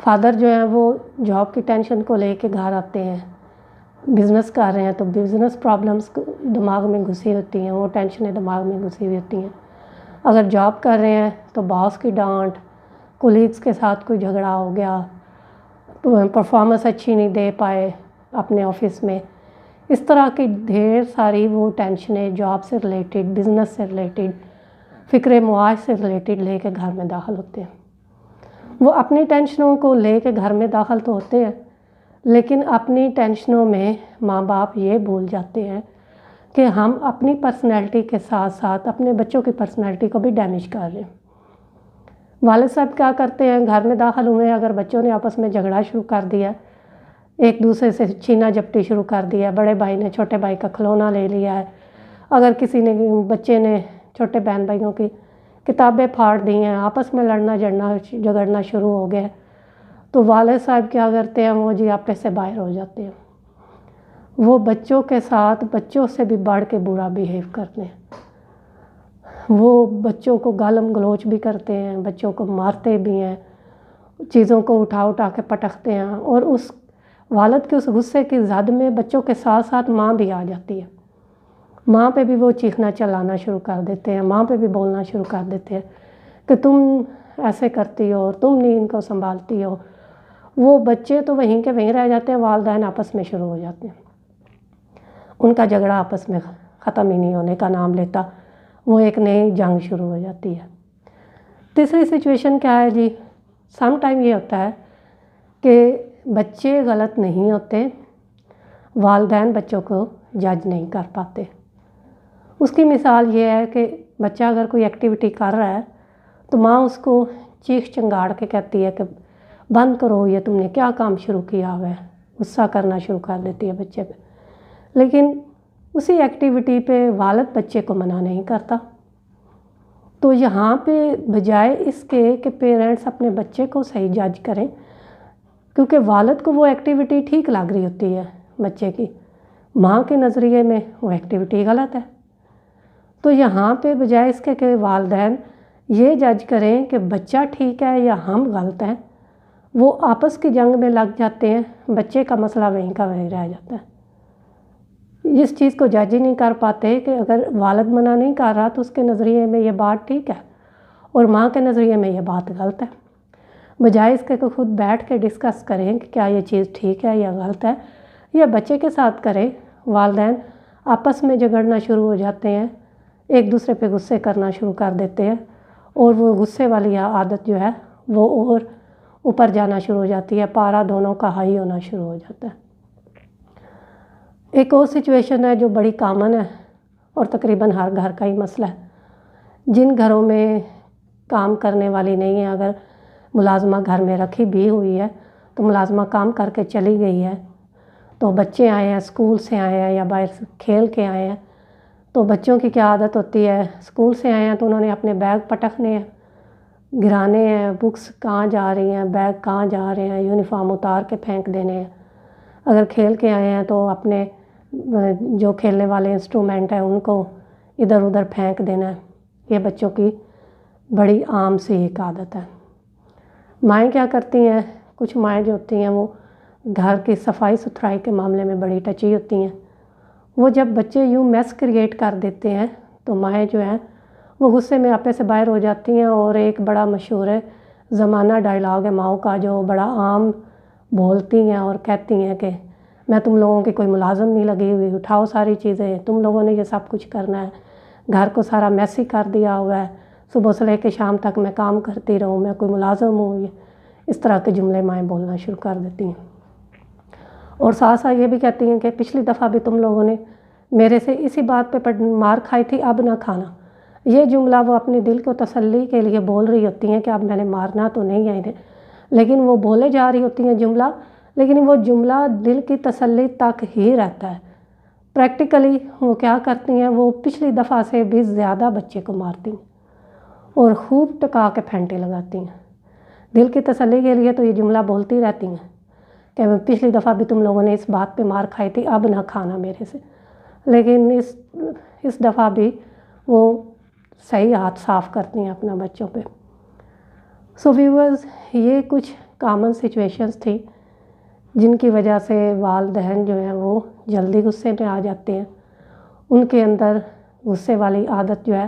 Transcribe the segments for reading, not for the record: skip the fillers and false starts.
Father جو ہیں وہ جاب کی ٹینشن کو لے کے گھر آتے ہیں، بزنس کر رہے ہیں تو بزنس پرابلمس دماغ میں گھسی ہوتی ہیں، وہ ٹینشنیں دماغ میں گھسی ہوئی ہوتی ہیں۔ اگر جاب کر رہے ہیں تو باس کی ڈانٹ، کولیگس کے ساتھ کوئی جھگڑا ہو گیا، پرفارمنس اچھی نہیں دے پائے اپنے آفس میں، اس طرح کی ڈھیر ساری وہ ٹینشنیں جاب سے ریلیٹڈ، بزنس سے ریلیٹڈ، فکر معاش سے ریلیٹڈ لے کے گھر میں داخل ہوتے ہیں۔ وہ اپنی ٹینشنوں کو لے کے گھر میں داخل تو ہوتے ہیں، لیکن اپنی ٹینشنوں میں ماں باپ یہ بھول جاتے ہیں کہ ہم اپنی پرسنالٹی کے ساتھ ساتھ اپنے بچوں کی پرسنالٹی کو بھی ڈیمیج کر رہے ہیں۔ والد صاحب کیا کرتے ہیں، گھر میں داخل ہوئے، اگر بچوں نے آپس میں جھگڑا شروع کر دیا، ایک دوسرے سے چھینا جھپٹی شروع کر دیا، بڑے بھائی نے چھوٹے بھائی کا کھلونا لے لیا ہے، اگر کسی نے بچے نے چھوٹے بہن بھائیوں کی کتابیں پھاڑ دی ہیں، آپس میں لڑنا جھگڑنا شروع ہو گیا، تو والد صاحب کیا کرتے ہیں، وہ جی آپے سے باہر ہو جاتے ہیں۔ وہ بچوں کے ساتھ بچوں سے بھی بڑھ کے برا بیہیو کرتے ہیں، وہ بچوں کو گالم گلوچ بھی کرتے ہیں، بچوں کو مارتے بھی ہیں، چیزوں کو اٹھا کے پٹکتے ہیں، اور اس والد کے اس غصے کی زد میں بچوں کے ساتھ ساتھ ماں بھی آ جاتی ہے، ماں پہ بھی وہ چیخنا چلانا شروع کر دیتے ہیں، ماں پہ بھی بولنا شروع کر دیتے ہیں کہ تم ایسے کرتی ہو، تم نہیں ان کو سنبھالتی ہو۔ وہ بچے تو وہیں کے وہیں رہ جاتے ہیں، والدین آپس میں شروع ہو جاتے ہیں، ان کا جھگڑا آپس میں ختم ہی نہیں ہونے کا نام لیتا، وہ ایک نئی جنگ شروع ہو جاتی ہے۔ تیسری سچویشن کیا ہے جی، سم ٹائم یہ ہوتا ہے کہ بچے غلط نہیں ہوتے، والدین بچوں کو جج نہیں کر پاتے۔ اس کی مثال یہ ہے کہ بچہ اگر کوئی ایکٹیویٹی کر رہا ہے تو ماں اس کو چیخ چنگاڑ کے کہتی ہے کہ بند کرو، یہ تم نے کیا کام شروع کیا ہوا ہے، غصہ کرنا شروع کر دیتی ہے بچے پہ، لیکن اسی ایکٹیویٹی پہ والد بچے کو منع نہیں کرتا۔ تو یہاں پہ بجائے اس کے کہ پیرنٹس اپنے بچے کو صحیح جج کریں، کیونکہ والد کو وہ ایکٹیویٹی ٹھیک لگ رہی ہوتی ہے بچے کی، ماں کے نظریے میں وہ ایکٹیویٹی غلط ہے، تو یہاں پہ بجائے اس کے کہ والدین یہ جج کریں کہ بچہ ٹھیک ہے یا ہم غلط ہیں، وہ آپس کی جنگ میں لگ جاتے ہیں، بچے کا مسئلہ وہیں کا وہیں رہ جاتا ہے۔ اس چیز کو جج ہی نہیں کر پاتے کہ اگر والد منع نہیں کر رہا تو اس کے نظریے میں یہ بات ٹھیک ہے اور ماں کے نظریے میں یہ بات غلط ہے، بجائے اس کے کہ خود بیٹھ کے ڈسکس کریں کہ کیا یہ چیز ٹھیک ہے یا غلط ہے، یا بچے کے ساتھ کریں، والدین آپس میں جھگڑنا شروع ہو جاتے ہیں، ایک دوسرے پہ غصے کرنا شروع کر دیتے ہیں، اور وہ غصے والی عادت جو ہے وہ اور اوپر جانا شروع ہو جاتی ہے، پارا دونوں کا ہائی ہونا شروع ہو جاتا ہے۔ ایک اور سچویشن ہے جو بڑی کامن ہے اور تقریباً ہر گھر کا ہی مسئلہ ہے، جن گھروں میں کام کرنے والی نہیں ہے، اگر ملازمہ گھر میں رکھی بھی ہوئی ہے تو ملازمہ کام کر کے چلی گئی ہے، تو بچے آئے ہیں اسکول سے آئے ہیں یا باہر سے کھیل کے آئے ہیں، تو بچوں کی کیا عادت ہوتی ہے، اسکول سے آئے ہیں تو انہوں نے اپنے بیگ پٹکنے ہیں، گرانے ہیں، بکس کہاں جا رہی ہیں، بیگ کہاں جا رہے ہیں، یونیفارم اتار کے پھینک دینے ہیں، اگر کھیل کے آئے ہیں تو اپنے جو کھیلنے والے انسٹرومنٹ ہیں ان کو ادھر ادھر پھینک دینا ہے۔ یہ بچوں کی بڑی عام سی ایک عادت ہے۔ مائیں کیا کرتی ہیں، کچھ مائیں جو ہوتی ہیں وہ گھر کی صفائی ستھرائی کے معاملے میں بڑی ٹچی ہوتی ہیں، وہ جب بچے یوں میس کریٹ کر دیتے ہیں تو مائیں جو ہیں وہ غصے میں آپے سے باہر ہو جاتی ہیں، اور ایک بڑا مشہور ہے زمانہ ڈائلاگ ہے ماؤں کا جو بڑا عام بولتی ہیں اور کہتی ہیں کہ میں تم لوگوں کی کوئی ملازم نہیں لگی ہوئی، اٹھاؤ ساری چیزیں، تم لوگوں نے یہ سب کچھ کرنا ہے، گھر کو سارا میسی کر دیا ہوا ہے، صبح سے لے کے شام تک میں کام کرتی رہوں، میں کوئی ملازم ہوں، اس طرح کے جملے مائیں بولنا شروع کر دیتی ہیں، اور ساتھ ساتھ یہ بھی کہتی ہیں کہ پچھلی دفعہ بھی تم لوگوں نے میرے سے اسی بات پہ مار کھائی تھی، اب نہ کھانا۔ یہ جملہ وہ اپنے دل کو تسلی کے لیے بول رہی ہوتی ہیں کہ اب میں نے مارنا تو نہیں ہے انہیں، لیکن وہ بولے جا رہی ہوتی ہیں جملہ، لیکن وہ جملہ دل کی تسلی تک ہی رہتا ہے۔ پریکٹیکلی وہ کیا کرتی ہیں، وہ پچھلی دفعہ سے بھی زیادہ بچے کو مارتی ہیں اور خوب ٹکا کے پھینٹے لگاتی ہیں۔ دل کی تسلی کے لیے تو یہ جملہ بولتی رہتی ہیں کہ پچھلی دفعہ بھی تم لوگوں نے اس بات پہ مار کھائی تھی، اب نہ کھانا میرے سے، لیکن اس دفعہ بھی وہ صحیح ہاتھ صاف کرتی ہیں اپنا بچوں پہ۔ سو ویورز، یہ کچھ کامن سچویشنز تھی جن کی وجہ سے والدین جو ہیں وہ جلدی غصے میں آ جاتے ہیں. ان کے اندر غصے والی عادت جو ہے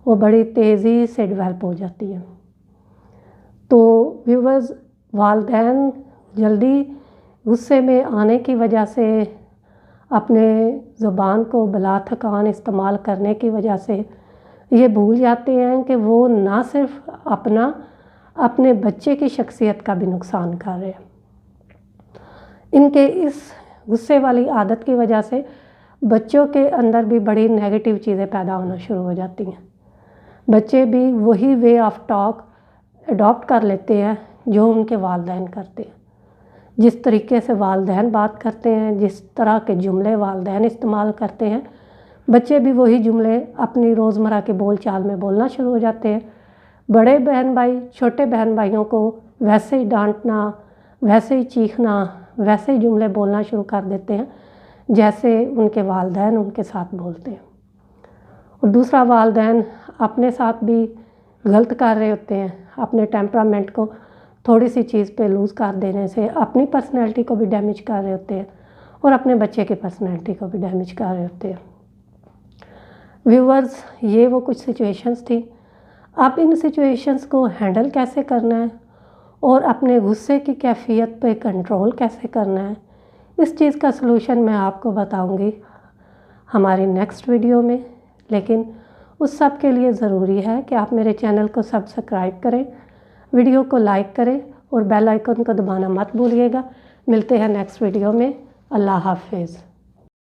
وہ بڑی تیزی سے ڈیولپ ہو جاتی ہے. تو ویورز، والدین جلدی غصے میں آنے کی وجہ سے اپنے زبان کو بلا تھکان استعمال کرنے کی وجہ سے یہ بھول جاتے ہیں کہ وہ نہ صرف اپنے بچے کی شخصیت کا بھی نقصان کر رہے ہیں. ان کے اس غصے والی عادت کی وجہ سے بچوں کے اندر بھی بڑی نیگیٹو چیزیں پیدا ہونا شروع ہو جاتی ہیں. بچے بھی وہی وے آف ٹاک اڈاپٹ کر لیتے ہیں جو ان کے والدین کرتے ہیں. جس طریقے سے والدین بات کرتے ہیں، جس طرح کے جملے والدین استعمال کرتے ہیں، بچے بھی وہی جملے اپنی روزمرہ کے بول چال میں بولنا شروع ہو جاتے ہیں. بڑے بہن بھائی چھوٹے بہن بھائیوں کو ویسے ہی ڈانٹنا، ویسے ہی چیخنا، ویسے ہی جملے بولنا شروع کر دیتے ہیں جیسے ان کے والدین ان کے ساتھ بولتے ہیں. اور دوسرا، والدین اپنے ساتھ بھی غلط کر رہے ہوتے ہیں. اپنے ٹیمپرامنٹ کو تھوڑی سی چیز پہ لوز کر دینے سے اپنی پرسنالٹی کو بھی ڈیمیج کر رہے ہوتے ہیں اور اپنے بچے کی پرسنالٹی کو بھی ڈیمیج کر رہے ہوتے ہیں. ویورز، یہ وہ کچھ سچویشنز تھی. اب ان سچویشنز کو ہینڈل کیسے کرنا ہے اور اپنے غصے کی کیفیت پہ کنٹرول کیسے کرنا ہے، اس چیز کا سلوشن میں آپ کو بتاؤں گی ہماری نیکسٹ ویڈیو میں. لیکن اس سب کے لیے ضروری ہے کہ آپ میرے چینل کو سبسکرائب کریں، ویڈیو کو لائک کریں اور بیل آئیکن کو دبانا مت بھولیے گا. ملتے ہیں نیکسٹ ویڈیو میں. اللہ حافظ.